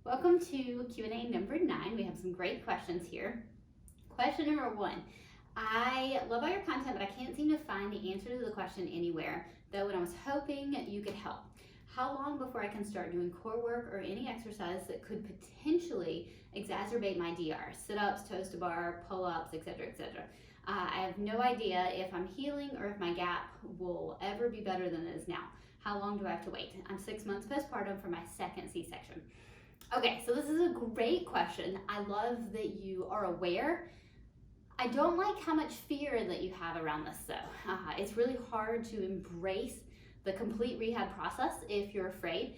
Welcome to Q&A number 9. We have some great questions here. Question number 1. I love all your content, but I can't seem to find the answer to the question anywhere, though, and I was hoping you could help. How long before I can start doing core work or any exercise that could potentially exacerbate my DR? Sit-ups, toes to bar, pull-ups, etc., etc. I have no idea if I'm healing or if my gap will ever be better than it is now. How long do I have to wait? I'm 6 months postpartum for my second C-section. Okay, so this is a great question. I love that you are aware. I don't like how much fear that you have around this though. It's really hard to embrace the complete rehab process if you're afraid,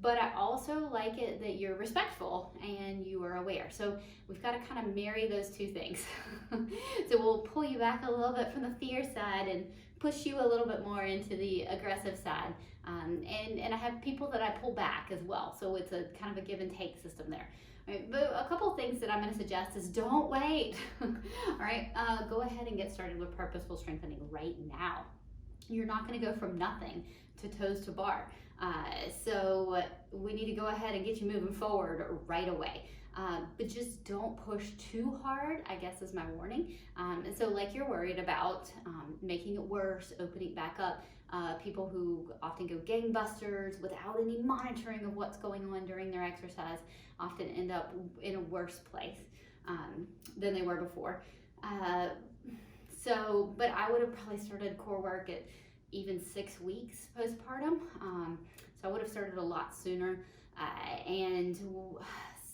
but I also like it that you're respectful and you are aware. So we've got to kind of marry those two things. So we'll pull you back a little bit from the fear side and push you a little bit more into the aggressive side. And I have people that I pull back as well. So it's a kind of a give and take system there. Right, but a couple of things that I'm going to suggest is don't wait. All right, go ahead and get started with purposeful strengthening right now. You're not going to go from nothing to toes to bar. So we need to go ahead and get you moving forward right away. But just don't push too hard, I guess is my warning. And so like you're worried about making it worse, opening back up. People who often go gangbusters without any monitoring of what's going on during their exercise often end up in a worse place than they were before. But I would have probably started core work at even 6 weeks postpartum. So I would have started a lot sooner. And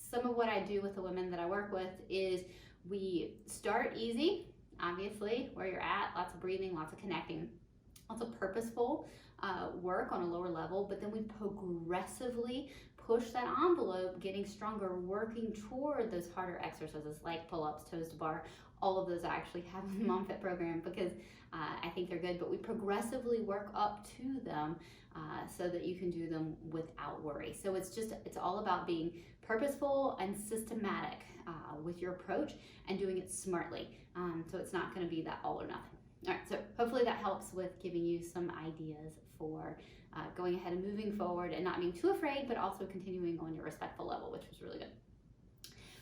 some of what I do with the women that I work with is we start easy, obviously, where you're at, lots of breathing, lots of connecting, lots of purposeful work on a lower level, but then we progressively push that envelope, getting stronger, working toward those harder exercises like pull-ups, toes to bar. All of those I actually have in the Mom Fit program because I think they're good, but we progressively work up to them so that you can do them without worry. So it's all about being purposeful and systematic with your approach and doing it smartly. So it's not going to be that all or nothing. All right, so hopefully that helps with giving you some ideas for going ahead and moving forward and not being too afraid, but also continuing on your respectful level, which was really good.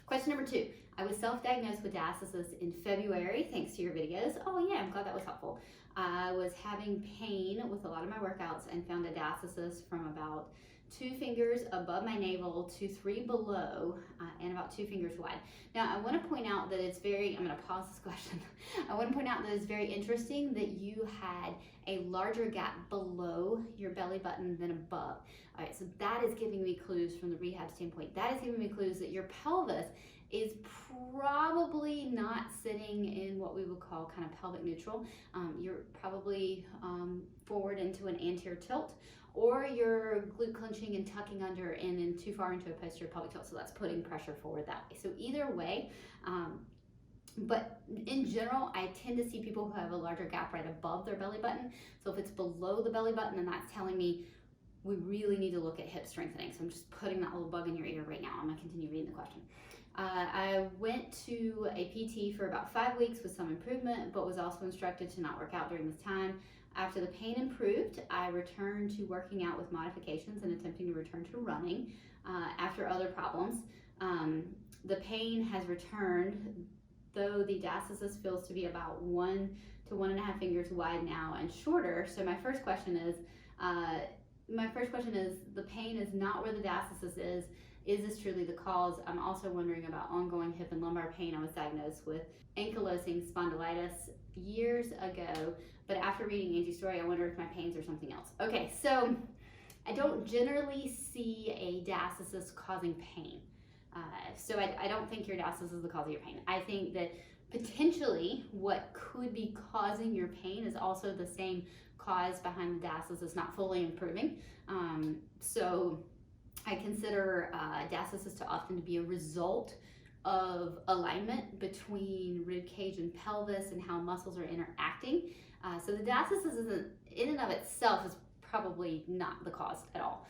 Question number 2. I was self-diagnosed with diastasis in February, thanks to your videos. Oh yeah, I'm glad that was helpful. I was having pain with a lot of my workouts and found a diastasis from about 2 fingers above my navel to 3 below and about 2 fingers wide. Now I want to point out that it's very, I'm going to pause this question. I want to point out that it's very interesting that you had a larger gap below your belly button than above. All right, so that is giving me clues from the rehab standpoint. That is giving me clues that your pelvis is probably not sitting in what we would call kind of pelvic neutral. You're probably forward into an anterior tilt, or you're glute clenching and tucking under and then too far into a posterior pelvic tilt, so that's putting pressure forward that way. So either way, but in general, I tend to see people who have a larger gap right above their belly button. So if it's below the belly button, then that's telling me we really need to look at hip strengthening. So I'm just putting that little bug in your ear right now. I'm gonna continue reading the question. I went to a PT for about 5 weeks with some improvement, but was also instructed to not work out during this time. After the pain improved, I returned to working out with modifications and attempting to return to running after other problems. The pain has returned, though the diastasis feels to be about 1 to 1.5 fingers wide now and shorter. So my first question is, the pain is not where the diastasis is. Is this truly the cause? I'm also wondering about ongoing hip and lumbar pain. I was diagnosed with ankylosing spondylitis years ago, but after reading Angie's story, I wonder if my pains are something else. Okay, so I don't generally see a diastasis causing pain. So I don't think your diastasis is the cause of your pain. I think that potentially what could be causing your pain is also the same cause behind the diastasis not fully improving. So I consider diastasis to often be a result of alignment between rib cage and pelvis and how muscles are interacting. So the diastasis isn't, in and of itself, is probably not the cause at all.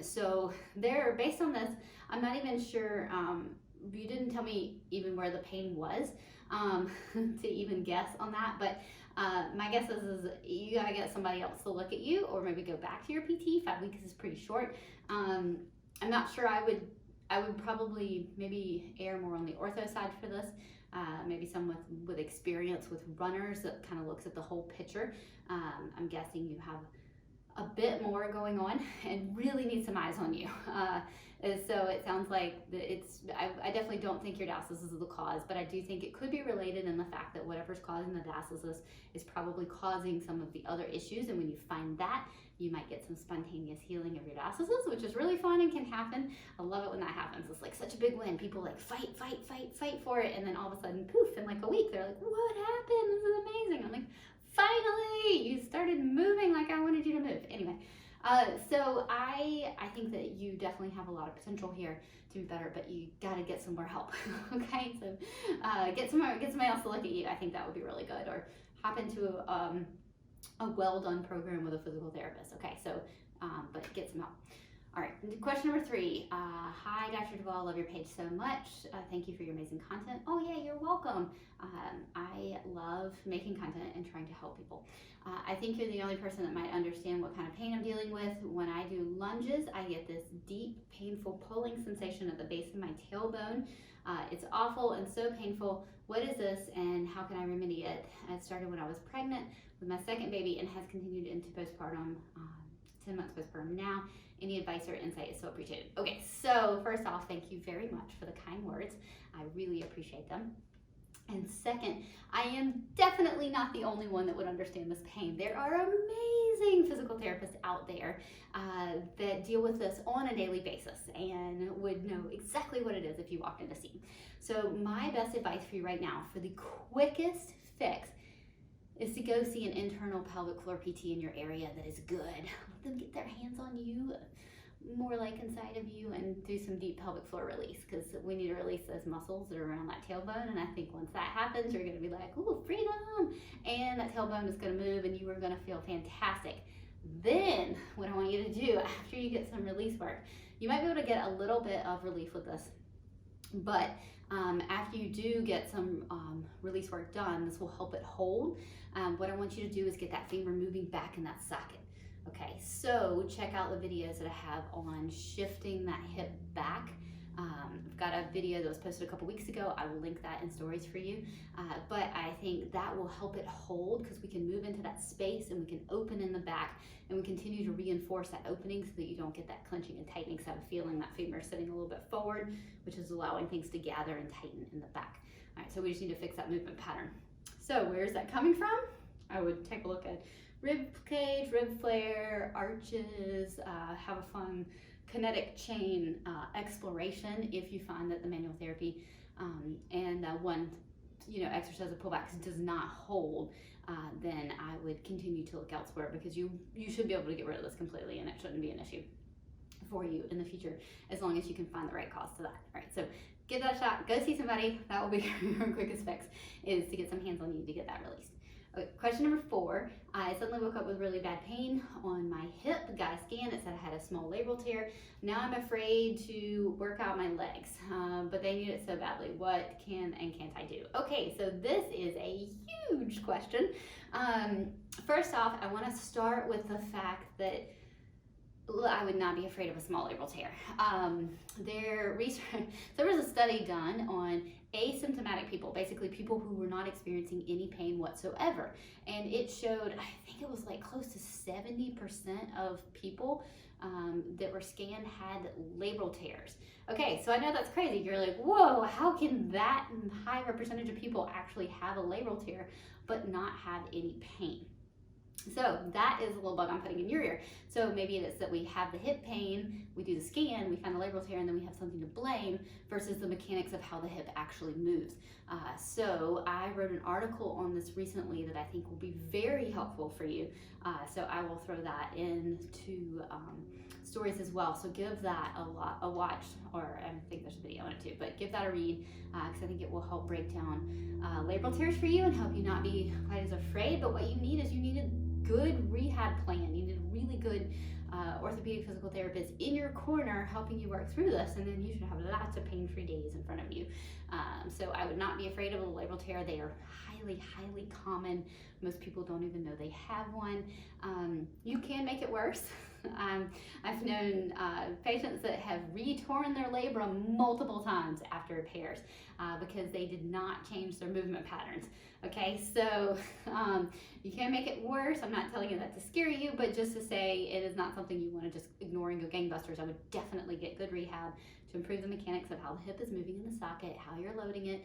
So there, based on this, I'm not even sure, you didn't tell me even where the pain was to even guess on that, but my guess is you gotta get somebody else to look at you or maybe go back to your PT. 5 weeks is pretty short. I'm not sure. I would probably maybe err more on the ortho side for this. Maybe someone with experience with runners that kind of looks at the whole picture. I'm guessing you have a bit more going on and really need some eyes on you. So it sounds like I definitely don't think your diastasis is the cause, but I do think it could be related in the fact that whatever's causing the diastasis is probably causing some of the other issues. And when you find that, you might get some spontaneous healing of your diastasis, which is really fun and can happen. I love it when that happens. It's like such a big win. People like fight for it. And then all of a sudden, poof, in like a week, they're like, what happened? This is amazing. I'm like, finally, you started moving like I wanted you to move. Anyway, so I think that you definitely have a lot of potential here to be better, but you got to get some more help. Okay, so get somebody else to look at you. I think that would be really good. Or hop into a well-done program with a physical therapist. Okay, so but get some help. All right, question number 3. Hi, Dr. Duvall, love your page so much. Thank you for your amazing content. Oh yeah, you're welcome. I love making content and trying to help people. I think you're the only person that might understand what kind of pain I'm dealing with. When I do lunges, I get this deep, painful pulling sensation at the base of my tailbone. It's awful and so painful. What is this and how can I remedy it? It started when I was pregnant with my second baby and has continued into postpartum, 10 months postpartum now. Any advice or insight is so appreciated. Okay, so first off, thank you very much for the kind words. I really appreciate them. And second, I am definitely not the only one that would understand this pain. There are amazing physical therapists out there that deal with this on a daily basis and would know exactly what it is if you walked in to see. So my best advice for you right now, for the quickest fix, is to go see an internal pelvic floor PT in your area that is good. Let them get their hands on you, more like inside of you, and do some deep pelvic floor release, because we need to release those muscles that are around that tailbone. And I think once that happens, you're going to be like, ooh, freedom, and that tailbone is going to move and you are going to feel fantastic. Then what I want you to do after you get some release work, you might be able to get a little bit of relief with this, but after you do get some release work done, this will help it hold. What I want you to do is get that femur moving back in that socket. Okay, so check out the videos that I have on shifting that hip back. I've got a video that was posted a couple weeks ago. I will link that in stories for you. But I think that will help it hold, because we can move into that space and we can open in the back, and we continue to reinforce that opening so that you don't get that clenching and tightening. So I have a feeling that femur is sitting a little bit forward, which is allowing things to gather and tighten in the back. All right, so we just need to fix that movement pattern. So where is that coming from? I would take a look at rib cage, rib flare, arches, have a fun kinetic chain exploration. If you find that the manual therapy and one exercise of pullbacks does not hold, then I would continue to look elsewhere, because you should be able to get rid of this completely, and it shouldn't be an issue for you in the future, as long as you can find the right cause to that. All right, so give that a shot. Go see somebody. That will be your quickest fix, is to get some hands on you to get that released. Okay, question number 4. I suddenly woke up with really bad pain on my hip. Got a scan. It said I had a small labral tear. Now I'm afraid to work out my legs, but they need it so badly. What can and can't I do? Okay, so this is a huge question. First off, I want to start with the fact that I would not be afraid of a small labral tear. There was a study done on asymptomatic people, basically people who were not experiencing any pain whatsoever, and it showed, I think it was like close to 70% of people that were scanned had labral tears. Okay, so I know that's crazy. You're like, whoa, how can that high percentage of people actually have a labral tear but not have any pain? So that is a little bug I'm putting in your ear. So maybe it is that we have the hip pain, we do the scan, we find the labral tear, and then we have something to blame, versus the mechanics of how the hip actually moves. So I wrote an article on this recently that I think will be very helpful for you. So I will throw that into stories as well. So give that a watch, or I think there's a video on it too, but give that a read, because I think it will help break down labral tears for you and help you not be quite as afraid. But what you need is a good rehab plan. You need a really good orthopedic physical therapist in your corner helping you work through this, and then you should have lots of pain-free days in front of you. So I would not be afraid of a labral tear. They are highly common. Most people don't even know they have one. You can make it worse. I've known patients that have re-torn their labrum multiple times after repairs because they did not change their movement patterns. Okay, so you can make it worse. I'm not telling you that to scare you, but just to say it is not something you want to just ignore and go gangbusters. I would definitely get good rehab to improve the mechanics of how the hip is moving in the socket, how you're loading it,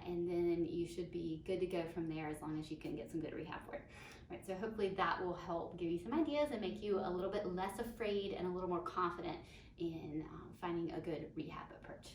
and then you should be good to go from there as long as you can get some good rehab for it. Right, so hopefully that will help give you some ideas and make you a little bit less afraid and a little more confident in finding a good rehab approach.